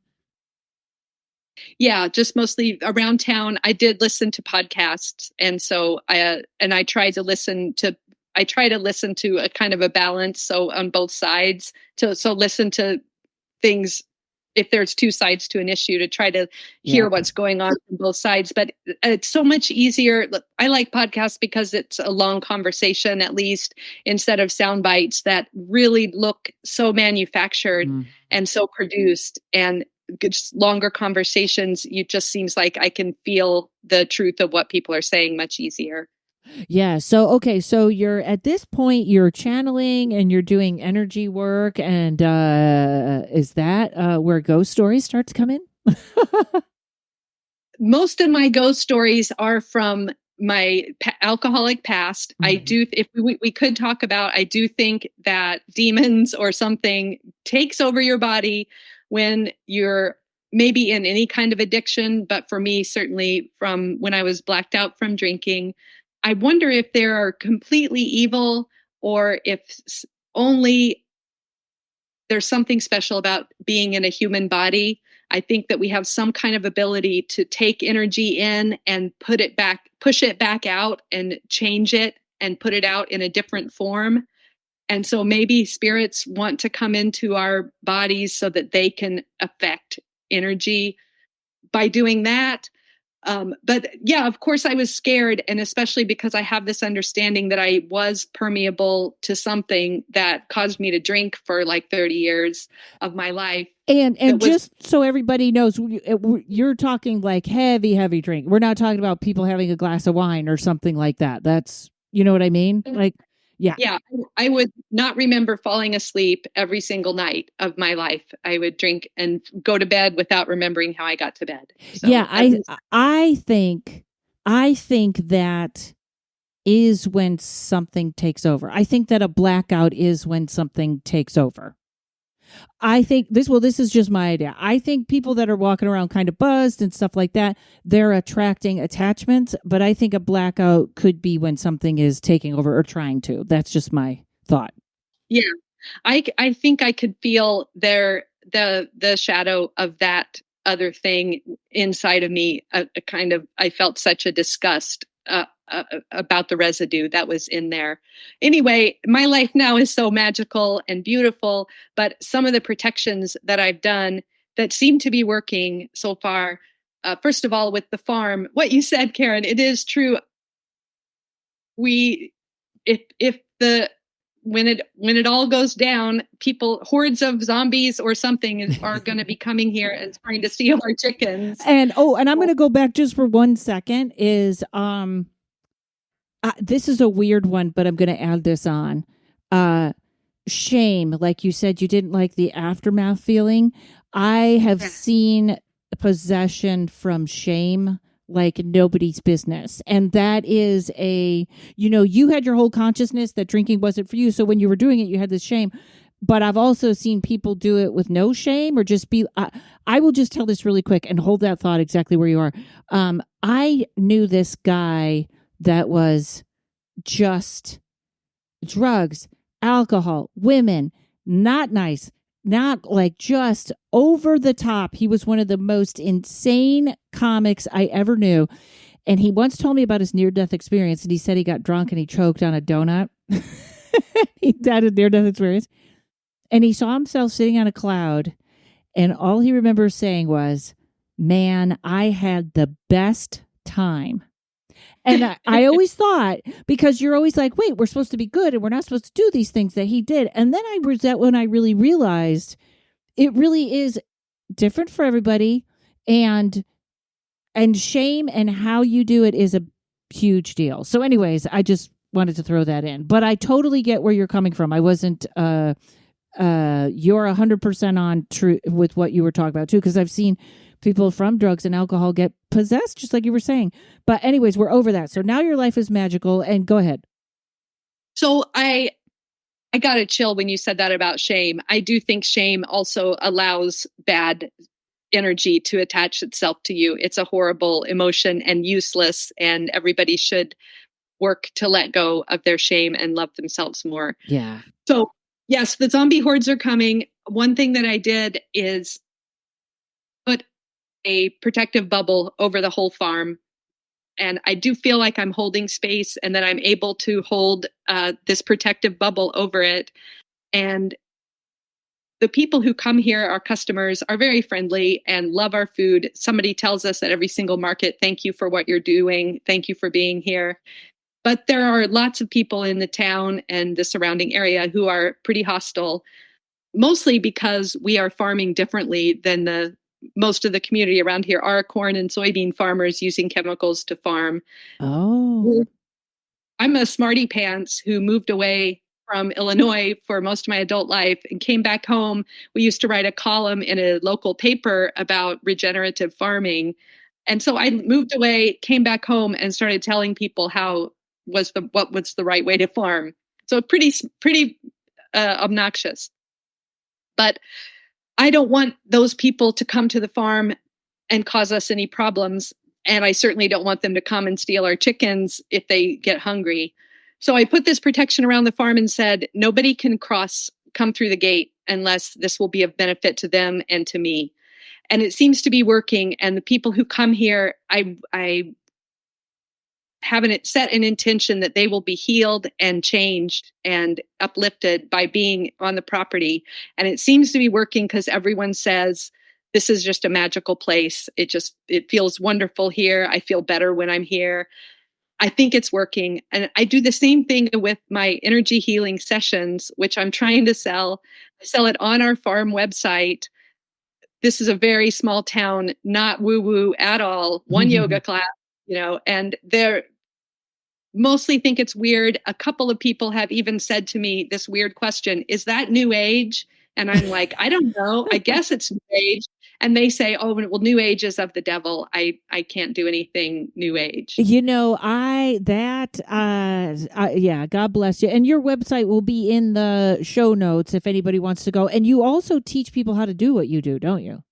Speaker 3: Yeah, just mostly around town. I did listen to podcasts. And so I try to listen to a kind of a balance. So on both sides so listen to things if there's two sides to an issue, to try to hear what's going on from both sides. But it's so much easier. I like podcasts because it's a long conversation, at least, instead of sound bites that really look so manufactured and so produced. And just longer conversations, it just seems like I can feel the truth of what people are saying much easier.
Speaker 2: Yeah. So, okay. So you're at this point, you're channeling and you're doing energy work. And is that where ghost stories start to come in?
Speaker 3: Most of my ghost stories are from my alcoholic past. I do, if we could talk about, I do think that demons or something takes over your body when you're maybe in any kind of addiction. But for me, certainly from when I was blacked out from drinking, I wonder if they are completely evil or if only there's something special about being in a human body. I think that we have some kind of ability to take energy in and push it back out and change it and put it out in a different form. And so maybe spirits want to come into our bodies so that they can affect energy by doing that. But yeah, of course I was scared. And especially because I have this understanding that I was permeable to something that caused me to drink for like 30 years of my life.
Speaker 2: And just so everybody knows, you're talking like heavy drink. We're not talking about people having a glass of wine or something like that. That's, you know what I mean? Like, yeah.
Speaker 3: Yeah. I would not remember falling asleep every single night of my life. I would drink and go to bed without remembering how I got to bed. So
Speaker 2: yeah. I think that is when something takes over. I think that a blackout is when something takes over. I think this is just my idea. I think people that are walking around kind of buzzed and stuff like that, they're attracting attachments, but I think a blackout could be when something is taking over or trying to. That's just my thought.
Speaker 3: Yeah. I think I could feel the shadow of that other thing inside of me. I felt such a disgust about the residue that was in there. Anyway, my life now is so magical and beautiful, but some of the protections that I've done that seem to be working so far, first of all, with the farm, what you said, Karen, it is true. When it all goes down, hordes of zombies or something are going to be coming here and trying to steal our chickens.
Speaker 2: And I'm going to go back just for 1 second this is a weird one, but I'm going to add this on. Shame, like you said, you didn't like the aftermath feeling. I have seen possession from shame like nobody's business. And that is you had your whole consciousness that drinking wasn't for you. So when you were doing it, you had this shame. but I've also seen people do it with no shame or just be, I will just tell this really quick and hold that thought exactly where you are. I knew this guy that was just drugs, alcohol, women, not nice, not like just over the top. He was one of the most insane comics I ever knew. And he once told me about his near-death experience, and he said he got drunk and he choked on a donut. He had a near-death experience. And he saw himself sitting on a cloud, and all he remembers saying was, man, I had the best time. And I always thought, because you're always like, wait, we're supposed to be good and we're not supposed to do these things that he did. And then I was that when I really realized it really is different for everybody. And shame and how you do it is a huge deal. So anyways, I just wanted to throw that in. But I totally get where you're coming from. I wasn't you're 100% on true with what you were talking about too, because I've seen people from drugs and alcohol get possessed, just like you were saying. But anyways, we're over that. So now your life is magical, and go ahead.
Speaker 3: So I got a chill when you said that about shame. I do think shame also allows bad energy to attach itself to you. It's a horrible emotion and useless, and everybody should work to let go of their shame and love themselves more.
Speaker 2: Yeah.
Speaker 3: So yes, the zombie hordes are coming. One thing that I did is put a protective bubble over the whole farm. And I do feel like I'm holding space and that I'm able to hold this protective bubble over it. And the people who come here, our customers, are very friendly and love our food. Somebody tells us at every single market, thank you for what you're doing. Thank you for being here. But there are lots of people in the town and the surrounding area who are pretty hostile, mostly because we are farming differently than most of the community around here are corn and soybean farmers using chemicals to farm.
Speaker 2: Oh.
Speaker 3: I'm a smarty pants who moved away from Illinois for most of my adult life and came back home. We used to write a column in a local paper about regenerative farming. And so I moved away, came back home, and started telling people what was the right way to farm. So pretty obnoxious. But I don't want those people to come to the farm and cause us any problems. And I certainly don't want them to come and steal our chickens if they get hungry. So I put this protection around the farm and said, nobody can come through the gate unless this will be of benefit to them and to me. And it seems to be working. And the people who come here, I haven't set an intention that they will be healed and changed and uplifted by being on the property. And it seems to be working because everyone says, this is just a magical place. It feels wonderful here. I feel better when I'm here. I think it's working. And I do the same thing with my energy healing sessions, which I'm trying to sell. I sell it on our farm website. This is a very small town, not woo-woo at all. One yoga class, and they're mostly think it's weird. A couple of people have even said to me this weird question, is that new age? And I'm like, I don't know. I guess it's new age. And they say, oh, well, new age is of the devil. I can't do anything new age.
Speaker 2: Yeah, God bless you. And your website will be in the show notes if anybody wants to go. And you also teach people how to do what you do, don't you?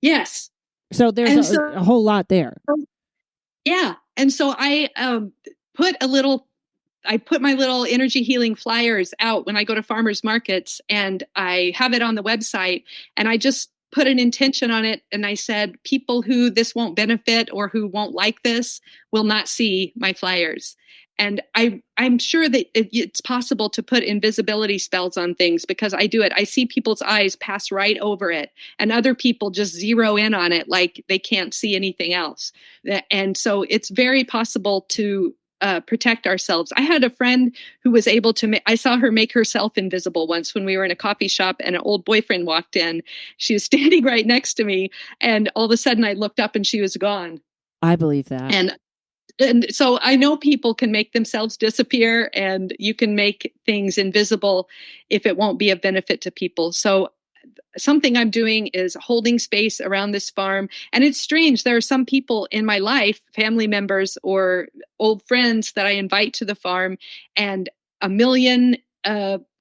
Speaker 3: Yes.
Speaker 2: So there's a whole lot there.
Speaker 3: Yeah. And so I put my little energy healing flyers out when I go to farmers markets, and I have it on the website, and I just put an intention on it. And I said, people who this won't benefit or who won't like this will not see my flyers. And I'm sure that it's possible to put invisibility spells on things because I do it. I see people's eyes pass right over it, and other people just zero in on it like they can't see anything else. And so it's very possible to protect ourselves. I had a friend who was able to I saw her make herself invisible once when we were in a coffee shop and an old boyfriend walked in. She was standing right next to me, and all of a sudden I looked up and she was gone.
Speaker 2: I believe that.
Speaker 3: And so I know people can make themselves disappear, and you can make things invisible if it won't be of benefit to people. So something I'm doing is holding space around this farm. And it's strange. There are some people in my life, family members or old friends that I invite to the farm, and a million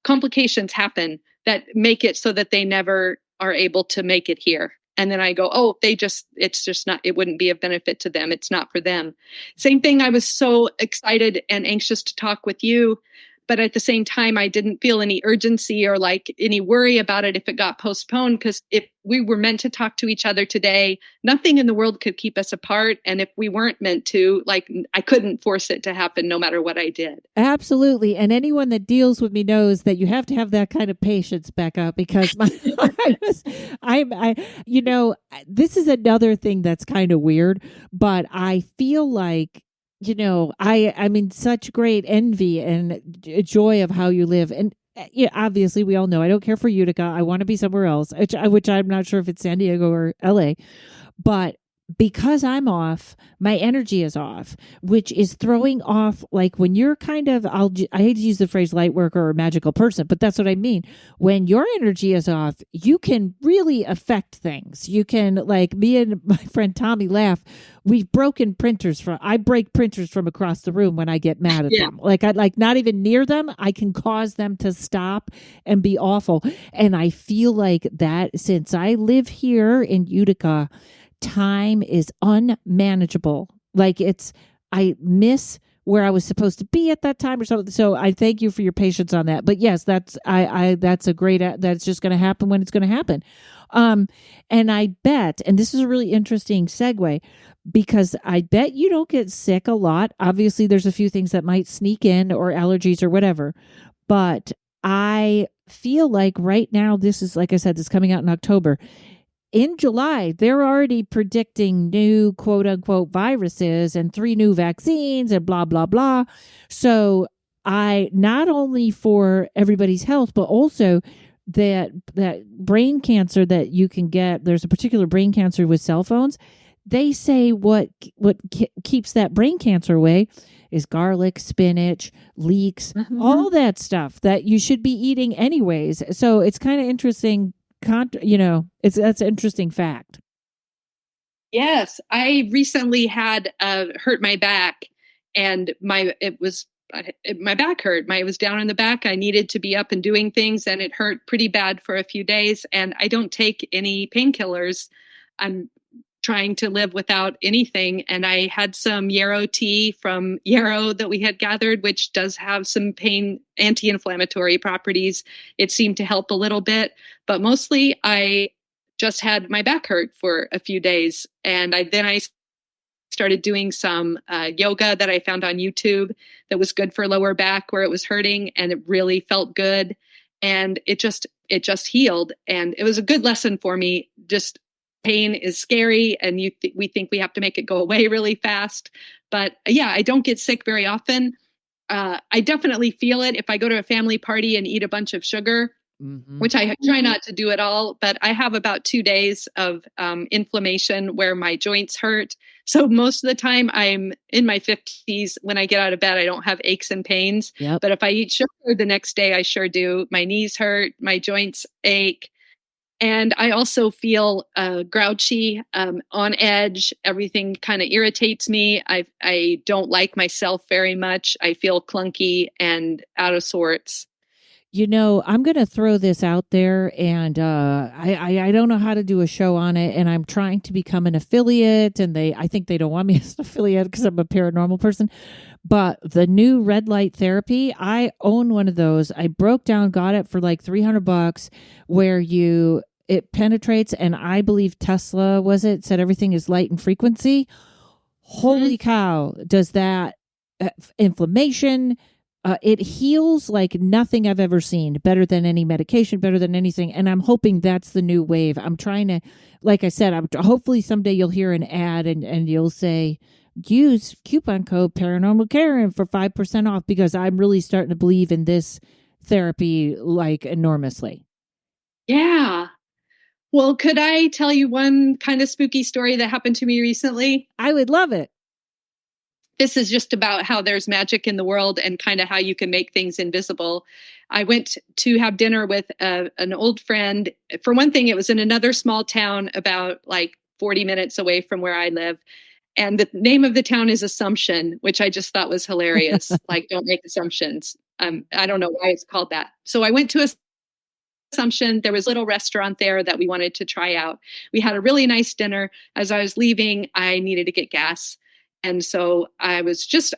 Speaker 3: complications happen that make it so that they never are able to make it here. And then I go, oh, it's just not, it wouldn't be a benefit to them. It's not for them. Same thing. I was so excited and anxious to talk with you, but at the same time, I didn't feel any urgency or like any worry about it if it got postponed. Because if we were meant to talk to each other today, nothing in the world could keep us apart. And if we weren't meant to, like, I couldn't force it to happen no matter what I did.
Speaker 2: Absolutely. And anyone that deals with me knows that you have to have that kind of patience, Becca, because this is another thing that's kind of weird, but I feel like, I'm in such great envy and joy of how you live. And obviously we all know I don't care for Utica. I want to be somewhere else, which I'm not sure if it's San Diego or LA, but because I'm off, my energy is off, which is throwing off, like when you're kind of, I hate to use the phrase light worker or magical person, but that's what I mean. When your energy is off, you can really affect things. You can, like me and my friend Tommy laugh. We've broken printers I break printers from across the room when I get mad at them. Like I like not even near them. I can cause them to stop and be awful. And I feel like that since I live here in Utica, time is unmanageable. Like I miss where I was supposed to be at that time or something. So I thank you for your patience on that. But yes, that's a great, that's just going to happen when it's going to happen. And I bet, and this is a really interesting segue, because I bet you don't get sick a lot. Obviously there's a few things that might sneak in or allergies or whatever, but I feel like right now, this is, like I said, this is coming out in October. In July, they're already predicting new quote unquote viruses and 3 new vaccines and blah, blah, blah. So I, not only for everybody's health, but also that brain cancer that you can get, there's a particular brain cancer with cell phones. They say what keeps that brain cancer away is garlic, spinach, leeks, all that stuff that you should be eating anyways. So it's kind of interesting. That's an interesting fact.
Speaker 3: Yes, I recently had hurt my back, and my back hurt. It was down in the back. I needed to be up and doing things, and it hurt pretty bad for a few days. And I don't take any painkillers. I'm trying to live without anything. And I had some yarrow tea from yarrow that we had gathered, which does have some pain anti-inflammatory properties. It seemed to help a little bit, but mostly I just had my back hurt for a few days. And I started doing some yoga that I found on YouTube that was good for lower back where it was hurting, and it really felt good. And it just healed. And it was a good lesson for me. Just pain is scary, and we think we have to make it go away really fast. But yeah, I don't get sick very often. I definitely feel it if I go to a family party and eat a bunch of sugar, which I try not to do at all. But I have about 2 days of inflammation where my joints hurt. So most of the time I'm in my 50s. When I get out of bed, I don't have aches and pains.
Speaker 2: Yep.
Speaker 3: But if I eat sugar the next day, I sure do. My knees hurt, my joints ache. And I also feel grouchy, on edge. Everything kind of irritates me. I don't like myself very much. I feel clunky and out of sorts.
Speaker 2: I'm going to throw this out there, and I don't know how to do a show on it, and I'm trying to become an affiliate, and I think they don't want me as an affiliate because I'm a paranormal person. But the new red light therapy, I own one of those. I broke down, got it for like $300, where it penetrates, and I believe Tesla said everything is light and frequency. Holy cow, does that inflammation? It heals like nothing I've ever seen, better than any medication, better than anything. And I'm hoping that's the new wave. I'm trying to, like I said, hopefully someday you'll hear an ad and you'll say, use coupon code Paranormal Karen for 5% off, because I'm really starting to believe in this therapy like enormously.
Speaker 3: Yeah. Well, could I tell you one kind of spooky story that happened to me recently?
Speaker 2: I would love it.
Speaker 3: This is just about how there's magic in the world and kind of how you can make things invisible. I went to have dinner with an old friend. For one thing, it was in another small town about like 40 minutes away from where I live. And the name of the town is Assumption, which I just thought was hilarious. Like, don't make assumptions. I don't know why it's called that. So I went to Assumption. There was a little restaurant there that we wanted to try out. We had a really nice dinner. As I was leaving, I needed to get gas. And so I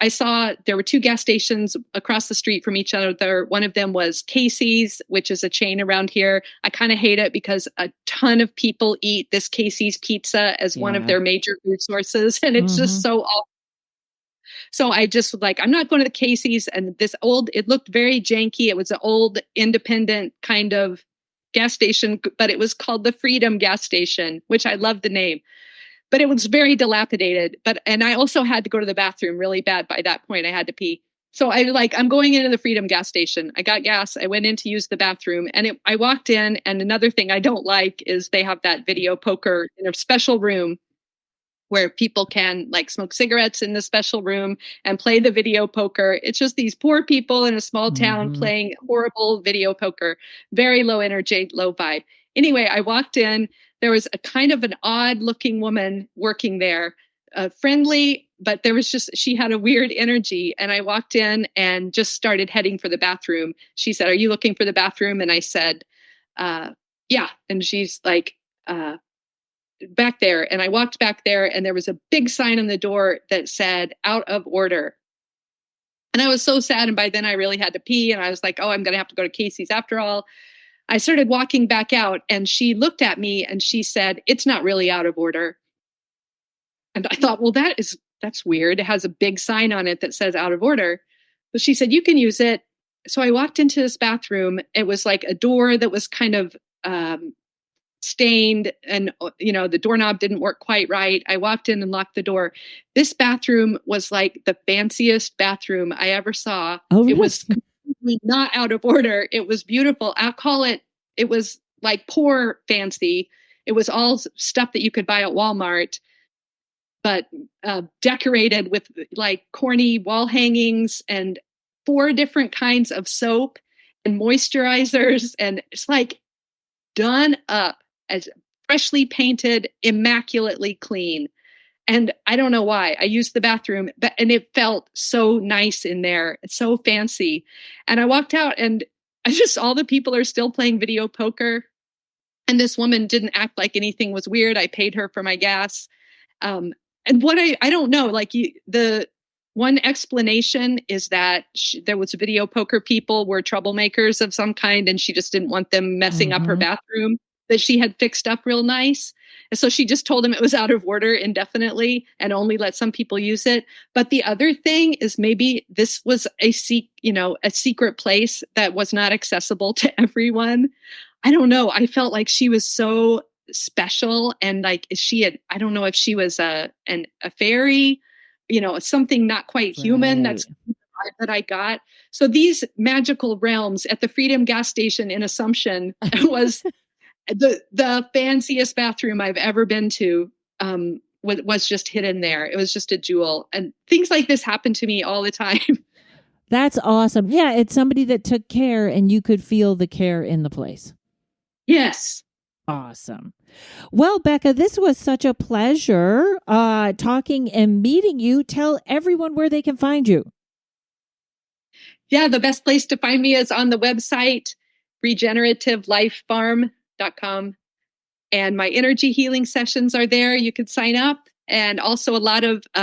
Speaker 3: saw there were 2 gas stations across the street from each other. One of them was Casey's, which is a chain around here. I kind of hate it because a ton of people eat this Casey's pizza as one of their major food sources. And it's just so awful. So I just was like, I'm not going to the Casey's. And it looked very janky. It was an old independent kind of gas station, but it was called the Freedom gas station, which I love the name. But it was very dilapidated. And I also had to go to the bathroom really bad by that point. I had to pee. So I'm going into the Freedom gas station. I got gas. I went in to use the bathroom and I walked in. And another thing I don't like is they have that video poker in a special room where people can smoke cigarettes in the special room and play the video poker. It's just these poor people in a small town playing horrible video poker, very low energy, low vibe. Anyway, I walked in. There was a kind of an odd looking woman working there, friendly, but she had a weird energy. And I walked in and just started heading for the bathroom. She said, "Are you looking for the bathroom?" And I said, "Yeah." And she's like, "Back there." And I walked back there and there was a big sign on the door that said "out of order." And I was so sad. And by then I really had to pee. And I was like, oh, I'm going to have to go to Casey's after all. I started walking back out and she looked at me and she said, "It's not really out of order." And I thought, well, that's weird. It has a big sign on it that says "out of order." But she said, "You can use it." So I walked into this bathroom. It was like a door that was kind of stained and, the doorknob didn't work quite right. I walked in and locked the door. This bathroom was like the fanciest bathroom I ever saw.
Speaker 2: Oh, really?
Speaker 3: It was completely not out of order. It was beautiful. It was like poor fancy. It was all stuff that you could buy at Walmart, but decorated with corny wall hangings and 4 different kinds of soap and moisturizers. And it's done up as freshly painted, immaculately clean. And I don't know why. I used the bathroom, and it felt so nice in there. It's so fancy. And I walked out and all the people are still playing video poker. And this woman didn't act like anything was weird. I paid her for my gas. And what I don't know, the one explanation is that there was video poker people were troublemakers of some kind, and she just didn't want them messing up her bathroom that she had fixed up real nice. And so she just told them it was out of order indefinitely and only let some people use it. But the other thing is maybe this was a secret place that was not accessible to everyone. I don't know. I felt like she was so special, and I don't know if she was a fairy, something not quite human. Right. That's the vibe that I got. So these magical realms at the Freedom gas station in Assumption was the fanciest bathroom I've ever been to. Was just hidden there. It was just a jewel. And things like this happen to me all the time.
Speaker 2: That's awesome. Yeah, it's somebody that took care, and you could feel the care in the place.
Speaker 3: Yes.
Speaker 2: Awesome. Well, Becca, this was such a pleasure talking and meeting you. Tell everyone where they can find you.
Speaker 3: Yeah, the best place to find me is on the website, regenerativelife.com. And my energy healing sessions are there. You can sign up. And also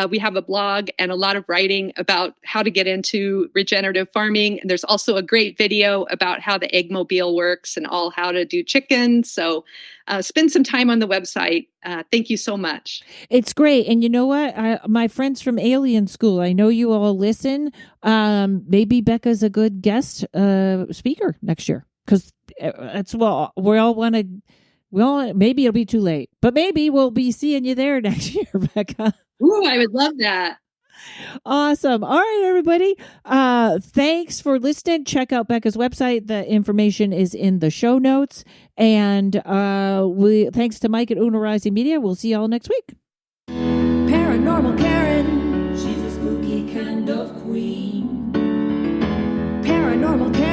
Speaker 3: we have a blog and a lot of writing about how to get into regenerative farming. And there's also a great video about how the eggmobile works and how to do chicken. So spend some time on the website. Thank you so much.
Speaker 2: It's great. And you know what? My friends from Alien School, I know you all listen. Maybe Becca's a good guest speaker next year, because that's what we all want to. Well, maybe it'll be too late, but maybe we'll be seeing you there next year, Becca.
Speaker 3: Ooh, I would love that.
Speaker 2: Awesome. All right, everybody. Thanks for listening. Check out Becca's website. The information is in the show notes. And thanks to Mike at Uno Rising Media. We'll see y'all next week. Paranormal Karen. She's a spooky kind of queen. Paranormal Karen.